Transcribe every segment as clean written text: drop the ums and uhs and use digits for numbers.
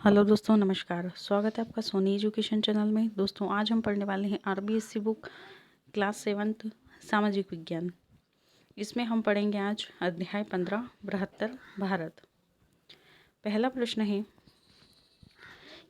Hello दोस्तों, नमस्कार। स्वागत है आपका सोनी एजुकेशन चैनल में। दोस्तों, आज हम पढ़ने वाले हैं आरबीएससी बुक क्लास 7 सामाजिक विज्ञान। इसमें हम पढ़ेंगे आज अध्याय 15 बृहत्तर भारत। पहला प्रश्न है,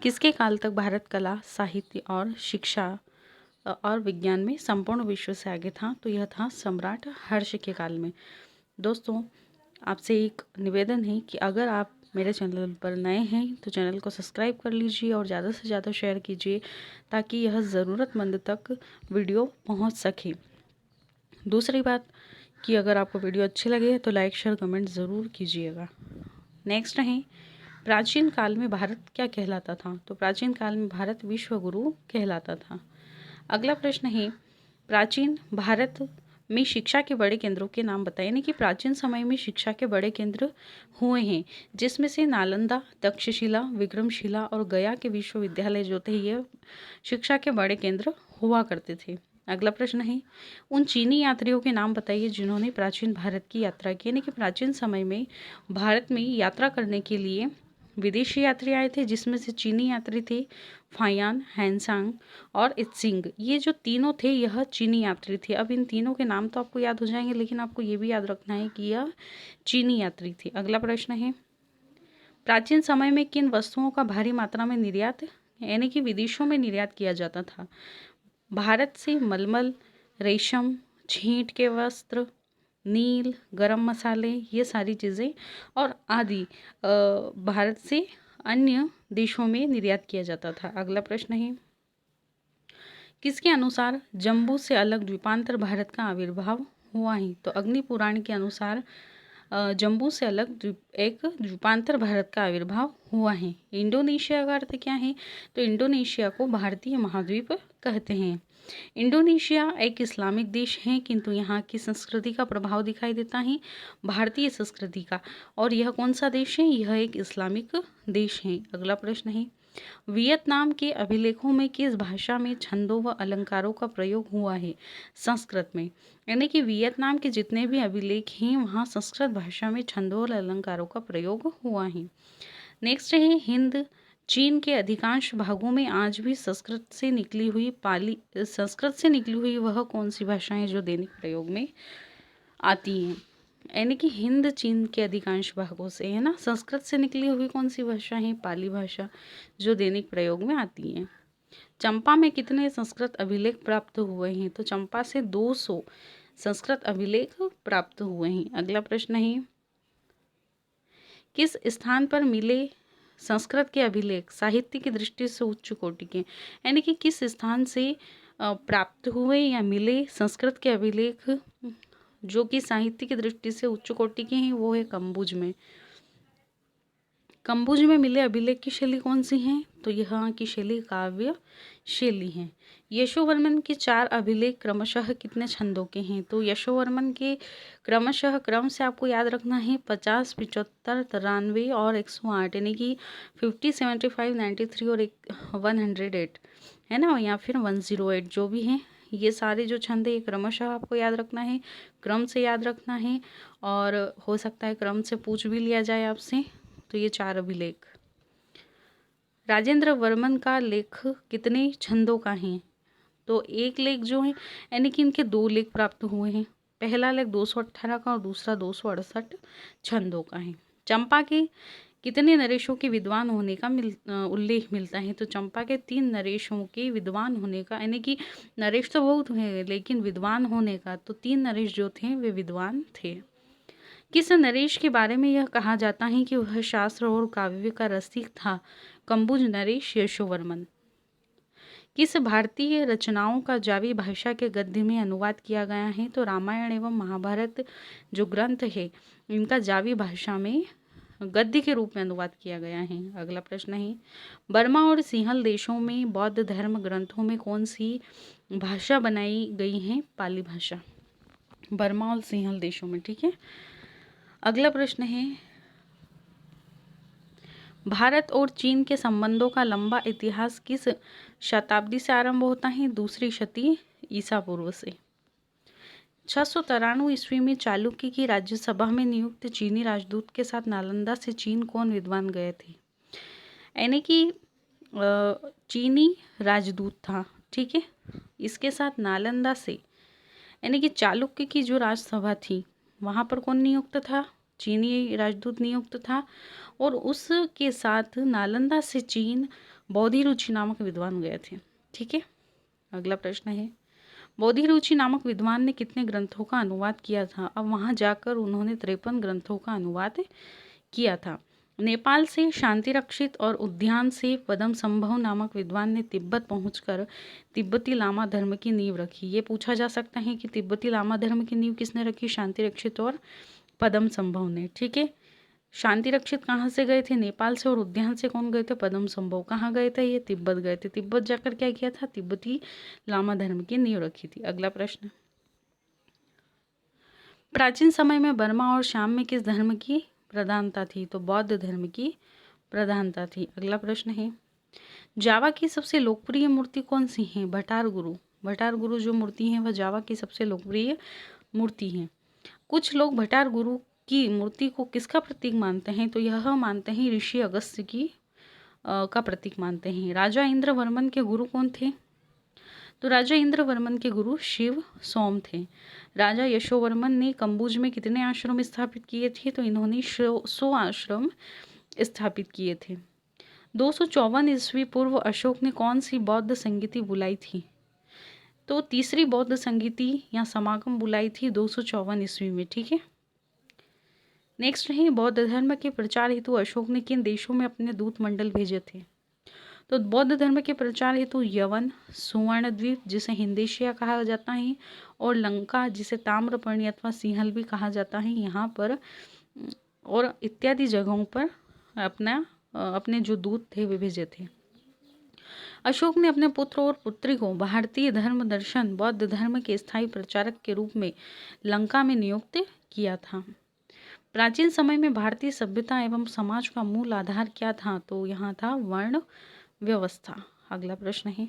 किसके काल तक भारत कला, साहित्य और शिक्षा और विज्ञान में संपूर्ण विश्व से आगे था? तो यह था सम्राट हर्ष के काल में। दोस्तों, आपसे एक निवेदन है कि अगर आप मेरे चैनल पर नए हैं तो चैनल को सब्सक्राइब कर लीजिए और ज़्यादा से ज़्यादा शेयर कीजिए ताकि यह ज़रूरतमंद तक वीडियो पहुंच सके। दूसरी बात कि अगर आपको वीडियो अच्छी लगे तो लाइक शेयर कमेंट ज़रूर कीजिएगा। नेक्स्ट है, प्राचीन काल में भारत क्या कहलाता था? तो प्राचीन काल में भारत विश्व गुरु कहलाता था। अगला प्रश्न है, प्राचीन भारत में शिक्षा के बड़े केंद्रों के नाम बताएं। यानी कि प्राचीन समय में शिक्षा के बड़े केंद्र हुए हैं, जिसमें से नालंदा, तक्षशिला, विक्रमशिला और गया के विश्वविद्यालय जो थे ये शिक्षा के बड़े केंद्र हुआ करते थे। अगला प्रश्न है, उन चीनी यात्रियों के नाम बताइए जिन्होंने प्राचीन भारत की यात्रा की। यानी कि प्राचीन समय में भारत में यात्रा करने के लिए विदेशी यात्री आए थे, जिसमें से चीनी यात्री थे फायान, हैंसांग और इत्सिंग। ये जो तीनों थे यह चीनी यात्री थे। अब इन तीनों के नाम तो आपको याद हो जाएंगे, लेकिन आपको ये भी याद रखना है कि यह चीनी यात्री थे। अगला प्रश्न है, प्राचीन समय में किन वस्तुओं का भारी मात्रा में निर्यात यानी कि विदेशों में निर्यात किया जाता था? भारत से मलमल, रेशम, छींट के वस्त्र, नील, गरम मसाले, ये सारी चीज़ें और आदि भारत से अन्य देशों में निर्यात किया जाता था। अगला प्रश्न है, किसके अनुसार जम्बू से अलग द्वीपांतर भारत का आविर्भाव हुआ है? तो अग्नि पुराण के अनुसार जम्बू से अलग एक द्वीपांतर भारत का आविर्भाव हुआ है। इंडोनेशिया का अर्थ क्या है? तो इंडोनेशिया को भारतीय महाद्वीप कहते हैं। इंडोनेशिया एक इस्लामिक देश है, किंतु यहाँ की संस्कृति का प्रभाव दिखाई देता है भारतीय संस्कृति का। और यह कौन सा देश है? यह एक इस्लामिक देश है। अगला प्रश्न है, वियतनाम के अभिलेखों में किस भाषा में छंदों व अलंकारों का प्रयोग हुआ है? संस्कृत में। यानी कि वियतनाम के जितने भी अभिलेख हैं वहाँ संस्कृत भाषा में छंदों और अलंकारों का प्रयोग हुआ है। नेक्स्ट है, हिंद चीन के अधिकांश भागों में आज भी संस्कृत से निकली हुई वह कौन सी भाषा है जो दैनिक प्रयोग में आती हैं? यानी कि हिंद चीन के अधिकांश भागों से, है ना, संस्कृत से निकली हुई कौन सी भाषा है? पाली भाषा, जो दैनिक प्रयोग में आती है। चंपा में कितने संस्कृत अभिलेख प्राप्त हुए हैं? तो चंपा से 200 संस्कृत अभिलेख प्राप्त हुए हैं। अगला प्रश्न है, किस स्थान पर मिले संस्कृत के अभिलेख साहित्य की दृष्टि से उच्च कोटि के? यानी कि किस स्थान से प्राप्त हुए या मिले संस्कृत के अभिलेख जो कि साहित्य की दृष्टि से उच्च कोटि के हैं? वो है कंबुज में। कंबुज में मिले अभिलेख की शैली कौन सी है? तो यहाँ की शैली काव्य शैली है। यशोवर्मन के 4 अभिलेख क्रमशः कितने छंदों के हैं? तो यशोवर्मन के क्रमशः क्रम से आपको याद रखना है 50, 75, 93 और 108। यानी कि 50, 75, 93 और 108, है ना, या फिर 108, जो भी हैं ये सारे जो छंद है ये क्रमशः आपको याद रखना है, क्रम से याद रखना है। और हो सकता है क्रम से पूछ भी लिया जाए आपसे। तो ये 4 अभिलेख। राजेंद्र वर्मन का लेख कितने छंदों का है? तो एक लेख जो है, यानी कि इनके 2 लेख प्राप्त हुए हैं। पहला लेख 218 का और दूसरा 268 छंदों का है। चंपा के कितने नरेशों के विद्वान होने का उल्लेख मिलता है? तो चंपा के 3 नरेशों के विद्वान होने का, यानी कि नरेश तो बहुत हुए लेकिन विद्वान होने का तो 3 नरेश जो थे वे विद्वान थे। किस नरेश के बारे में यह कहा जाता है कि वह शास्त्र और काव्य का रसिक था? कंबुज नरेश यशोवर्मन। किस भारतीय रचनाओं का जावी भाषा के गद्य में अनुवाद किया गया है? तो रामायण एवं महाभारत जो ग्रंथ है इनका जावी भाषा में गद्य के रूप में अनुवाद किया गया है। अगला प्रश्न है, बर्मा और सिंहल देशों में बौद्ध धर्म ग्रंथों में कौन सी भाषा बनाई गई है? पाली भाषा, बर्मा और सिंहल देशों में। ठीक है। अगला प्रश्न है, भारत और चीन के संबंधों का लंबा इतिहास किस शताब्दी से आरंभ होता है? 2री शती ईसा पूर्व से। 693 ईस्वी में चालुक्य की राज्यसभा में नियुक्त चीनी राजदूत के साथ नालंदा से चीन कौन विद्वान गए थे? यानी कि चीनी राजदूत था, ठीक है। इसके साथ नालंदा से यानी कि चालुक्य की जो राजसभा थी वहाँ पर कौन नियुक्त था? चीनी राजदूत नियुक्त था। और उसके साथ नालंदा से चीन बोधिरुचि नामक विद्वान गए थे, ठीक है। अगला प्रश्न है, बोधिरुचि नामक विद्वान ने कितने ग्रंथों का अनुवाद किया था? अब वहाँ जाकर उन्होंने 53 ग्रंथों का अनुवाद किया था। नेपाल से शांति रक्षित और उद्यान से पदम संभव नामक विद्वान ने तिब्बत पहुंचकर तिब्बती लामा धर्म की नींव रखी। ये पूछा जा सकता है कि तिब्बती लामा धर्म की नींव किसने रखी? शांति रक्षित और पदम संभव ने, ठीक है। शांति रक्षित कहाँ से गए थे? नेपाल से। और उद्यान से कौन गए थे? पदम संभव। कहाँ गए थे? ये तिब्बत गए थे। तिब्बत जाकर क्या किया था? तिब्बती लामा धर्म की नींव रखी थी। अगला प्रश्न, प्राचीन समय में बर्मा और शाम में किस धर्म की प्रधानता थी? तो बौद्ध धर्म की प्रधानता थी। अगला प्रश्न है, जावा की सबसे लोकप्रिय मूर्ति कौन सी है? भटार गुरु। भटार गुरु जो मूर्ति है वह जावा की सबसे लोकप्रिय मूर्ति है। कुछ लोग भटार गुरु की मूर्ति को किसका प्रतीक मानते हैं? तो यह मानते हैं ऋषि अगस्त्य की का प्रतीक मानते हैं। राजा इंद्रवर्मन के गुरु कौन थे? तो राजा इंद्रवर्मन के गुरु शिव सोम थे। राजा यशोवर्मन ने कम्बुज में कितने आश्रम स्थापित किए थे? तो इन्होंने 100 आश्रम स्थापित किए थे। 254 ईस्वी पूर्व अशोक ने कौन सी बौद्ध संगीति बुलाई थी? तो तीसरी बौद्ध संगीति या समागम बुलाई थी 254 ईस्वी में, ठीक है। नेक्स्ट है, बौद्ध धर्म के प्रचार हेतु अशोक ने किन देशों में अपने दूत मंडल भेजे थे? तो बौद्ध धर्म के प्रचार हेतु यवन, सुवर्ण द्वीप जिसे हिंदेशिया कहा जाता है, और लंका जिसे ताम्रपर्णी अथवा सिंहल भी कहा जाता है, यहाँ पर और इत्यादि जगहों पर अपने जो दूत थे वे भेजे थे। अशोक ने अपने पुत्र और पुत्री को भारतीय धर्म दर्शन बौद्ध धर्म के स्थायी प्रचारक के रूप में लंका में नियुक्त किया था। प्राचीन समय में भारतीय सभ्यता एवं समाज का मूल आधार क्या था? तो यहाँ था वर्ण व्यवस्था। अगला प्रश्न है,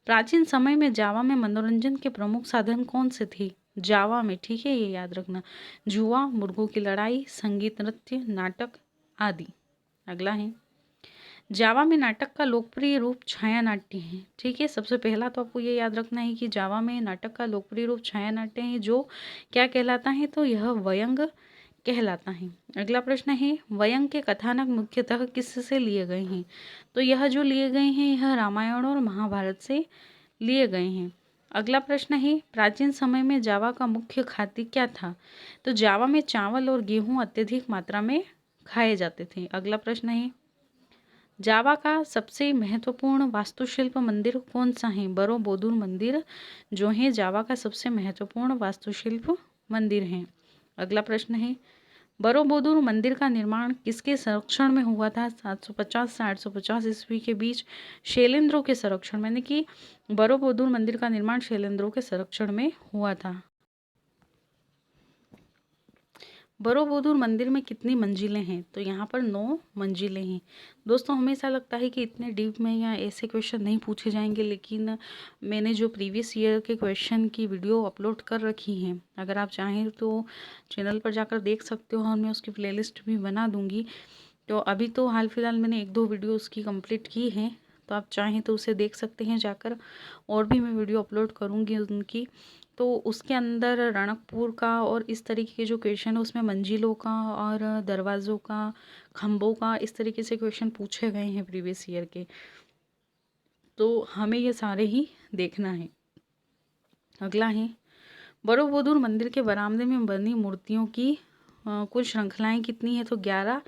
प्राचीन समय में जावा में मनोरंजन के प्रमुख साधन कौन से थे? जावा में, ठीक है, ये याद रखना, जुआ, मुर्गों की लड़ाई, संगीत, नृत्य, नाटक आदि। अगला है, जावा में नाटक का लोकप्रिय रूप छाया नाट्य है, ठीक है। सबसे पहला तो आपको ये याद रखना है कि जावा में नाटक का लोकप्रिय रूप छाया नाट्य है, जो क्या कहलाता है? तो यह वयंग कहलाता है। अगला प्रश्न है, वयंग के कथानक मुख्यतः किससे लिए गए हैं? तो यह जो लिए गए हैं यह रामायण और महाभारत से लिए गए हैं। अगला प्रश्न है, प्राचीन समय में जावा का मुख्य खाद्य क्या था? तो जावा में चावल और गेहूं अत्यधिक मात्रा में खाए जाते थे। अगला प्रश्न है, जावा का सबसे महत्वपूर्ण वास्तुशिल्प मंदिर कौन सा है? बरोबुदुर मंदिर जो है जावा का सबसे महत्वपूर्ण वास्तुशिल्प मंदिर है। अगला प्रश्न है, बरोबुदुर मंदिर का निर्माण किसके संरक्षण में हुआ था? 750 से 850 ईस्वी के बीच शैलेंद्रों के संरक्षण में, यानी कि बरोबुदुर मंदिर का निर्माण शैलेंद्रों के संरक्षण में हुआ था। बरोबुदुर मंदिर में कितनी मंजिलें हैं? तो यहाँ पर 9 मंजिलें हैं। दोस्तों, हमेशा लगता है कि इतने डीप में या ऐसे क्वेश्चन नहीं पूछे जाएंगे, लेकिन मैंने जो प्रीवियस ईयर के क्वेश्चन की वीडियो अपलोड कर रखी हैं, अगर आप चाहें तो चैनल पर जाकर देख सकते हो, और मैं उसकी प्लेलिस्ट भी बना दूँगी। तो अभी तो हाल फिलहाल मैंने 1-2 वीडियो उसकी कंप्लीट की हैं, तो आप चाहें तो उसे देख सकते हैं जाकर। और भी मैं वीडियो अपलोड करूँगी उनकी। तो उसके अंदर रणकपुर का और इस तरीके के जो क्वेश्चन है उसमें मंजिलों का और दरवाज़ों का, खम्भों का, इस तरीके से क्वेश्चन पूछे गए हैं प्रीवियस ईयर के। तो हमें ये सारे ही देखना है। अगला है, बरोबुदुर मंदिर के बरामदे में बनी मूर्तियों की कुल श्रृंखलाएं कितनी है? तो 11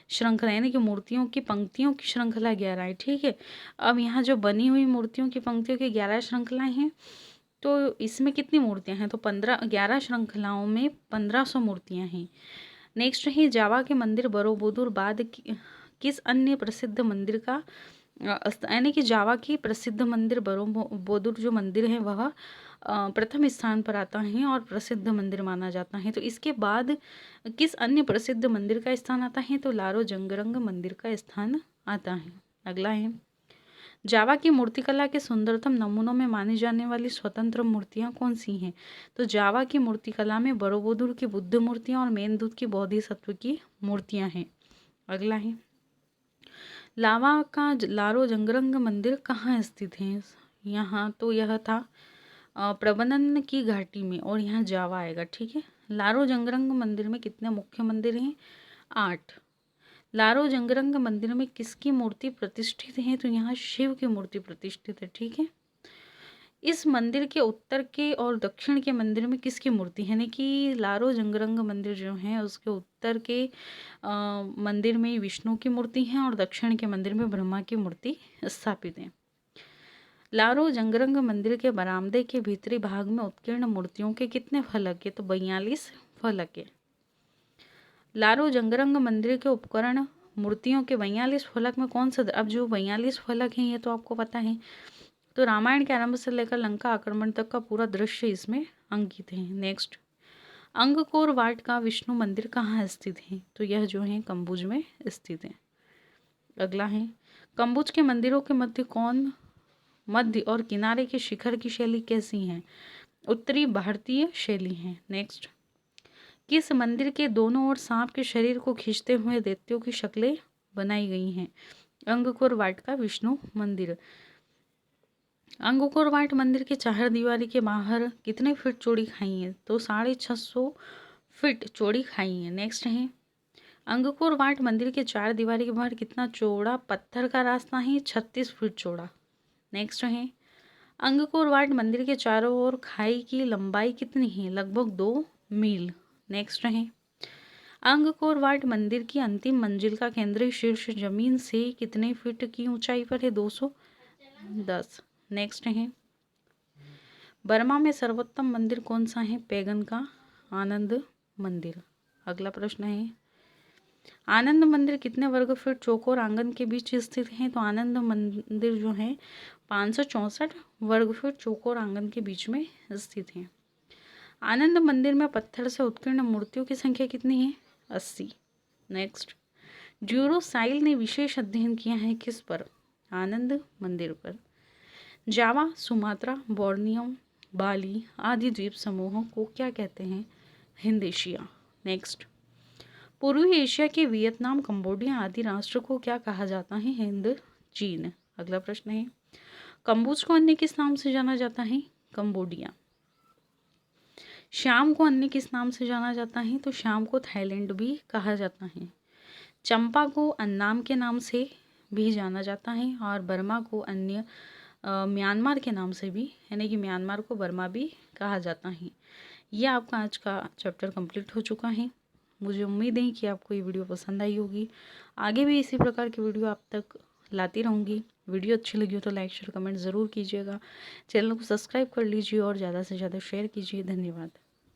श्रृंखला, यानी कि मूर्तियों की पंक्तियों की श्रृंखला 11 है, ठीक है। अब यहाँ जो बनी हुई मूर्तियों की पंक्तियों की 11 श्रृंखलाएं हैं, तो इसमें कितनी मूर्तियां हैं? तो 11 श्रृंखलाओं में 1500 मूर्तियां हैं। नेक्स्ट है, जावा के मंदिर बरोबुदुर बाद किस अन्य प्रसिद्ध मंदिर का यानी कि जावा की प्रसिद्ध मंदिर बरोबुदुर जो मंदिर है वह प्रथम स्थान पर आता है और प्रसिद्ध मंदिर माना जाता है। तो इसके बाद किस अन्य प्रसिद्ध मंदिर का स्थान आता है? तो लारो जंगरंग मंदिर का स्थान आता है। अगला है, जावा की मूर्तिकला के सुंदरतम नमूनों में मानी जाने वाली स्वतंत्र मूर्तियां कौन सी हैं? तो जावा की मूर्तिकला में बरोबुदुर की बुद्ध मूर्तियां और मेनदूत की बोधिसत्व की मूर्तियां हैं। अगला है, लावा का लारो जंगरंग मंदिर कहाँ स्थित है? यहाँ तो यह था प्रबंधन की घाटी में, और यहाँ जावा आएगा। ठीक है। लारो जंगरंग मंदिर में कितने मुख्य मंदिर हैं? 8। लारो जंगरंग मंदिर में किसकी मूर्ति प्रतिष्ठित है? तो यहाँ शिव की मूर्ति प्रतिष्ठित है। ठीक है। इस मंदिर के उत्तर के और दक्षिण के मंदिर में किसकी मूर्ति है? यानी कि लारो जंगरंग मंदिर जो है उसके उत्तर के मंदिर में विष्णु की मूर्ति है और दक्षिण के मंदिर में ब्रह्मा की मूर्ति स्थापित है। लारो जंगरंग मंदिर के बरामदे के भीतरी भाग में उत्कीर्ण मूर्तियों के कितने फलक है? तो 42 फलक है। लारो जंगरंग मंदिर के उपकरण मूर्तियों के 42 फलक में कौन सा? अब जो 42 फलक हैं ये तो आपको पता है, तो रामायण के आरंभ से लेकर लंका आक्रमण तक का पूरा दृश्य इसमें अंकित है। नेक्स्ट, अंगकोर वाट का विष्णु मंदिर कहाँ स्थित है? तो यह जो है कंबुज में स्थित है। अगला है, कंबुज के मंदिरों के मध्य और किनारे के शिखर की शैली कैसी है? उत्तरी भारतीय शैली है। नेक्स्ट, किस मंदिर के दोनों ओर सांप के शरीर को खींचते हुए दैत्यों की शक्लें बनाई गई हैं? अंगकोर वाट का विष्णु मंदिर। अंगकोर वाट मंदिर के चार दीवारी के बाहर कितने फीट चौड़ी खाई है? तो 650 फीट चौड़ी खाई है। नेक्स्ट है, अंगकोर वाट मंदिर के चार दीवारी के बाहर कितना चौड़ा पत्थर का रास्ता है? 36 फीट चौड़ा। नेक्स्ट है, अंगकोर वाट मंदिर के चारों ओर खाई की लंबाई कितनी है? लगभग 2 मील। नेक्स्ट है, अंगकोर वाट मंदिर की अंतिम मंजिल का केंद्रीय शीर्ष जमीन से कितने फीट की ऊंचाई पर है? 210। नेक्स्ट है, बर्मा में सर्वोत्तम मंदिर कौन सा है? पैगन का आनंद मंदिर। अगला प्रश्न है, आनंद मंदिर कितने वर्ग फीट चौकोर आंगन के बीच स्थित है? तो आनंद मंदिर जो है 564 वर्ग फीट चौकोर आंगन के बीच में स्थित है। आनंद मंदिर में पत्थर से उत्कीर्ण मूर्तियों की संख्या कितनी है? 80। नेक्स्ट, ड्यूरोसाइल ने विशेष अध्ययन किया है किस पर? आनंद मंदिर पर। जावा, सुमात्रा, बोर्नियो, बाली आदि द्वीप समूहों को क्या कहते हैं? हिंद एशिया। नेक्स्ट, पूर्वी एशिया के वियतनाम, कंबोडिया आदि राष्ट्र को क्या कहा जाता है? हिंद चीन। अगला प्रश्न है, कंबुज को अन्य किस नाम से जाना जाता है? कंबोडिया। श्याम को अन्य किस नाम से जाना जाता है? तो श्याम को थाईलैंड भी कहा जाता है। चंपा को अन्नाम के नाम से भी जाना जाता है और बर्मा को अन्य म्यांमार के नाम से भी, यानी कि म्यांमार को बर्मा भी कहा जाता है। यह आपका आज का चैप्टर कंप्लीट हो चुका है। मुझे उम्मीद है कि आपको ये वीडियो पसंद आई होगी। आगे भी इसी प्रकार की वीडियो आप तक लाती रहूँगी। वीडियो अच्छी लगी हो तो लाइक शेयर कमेंट ज़रूर कीजिएगा। चैनल को सब्सक्राइब कर लीजिए और ज़्यादा से ज़्यादा शेयर कीजिए। धन्यवाद।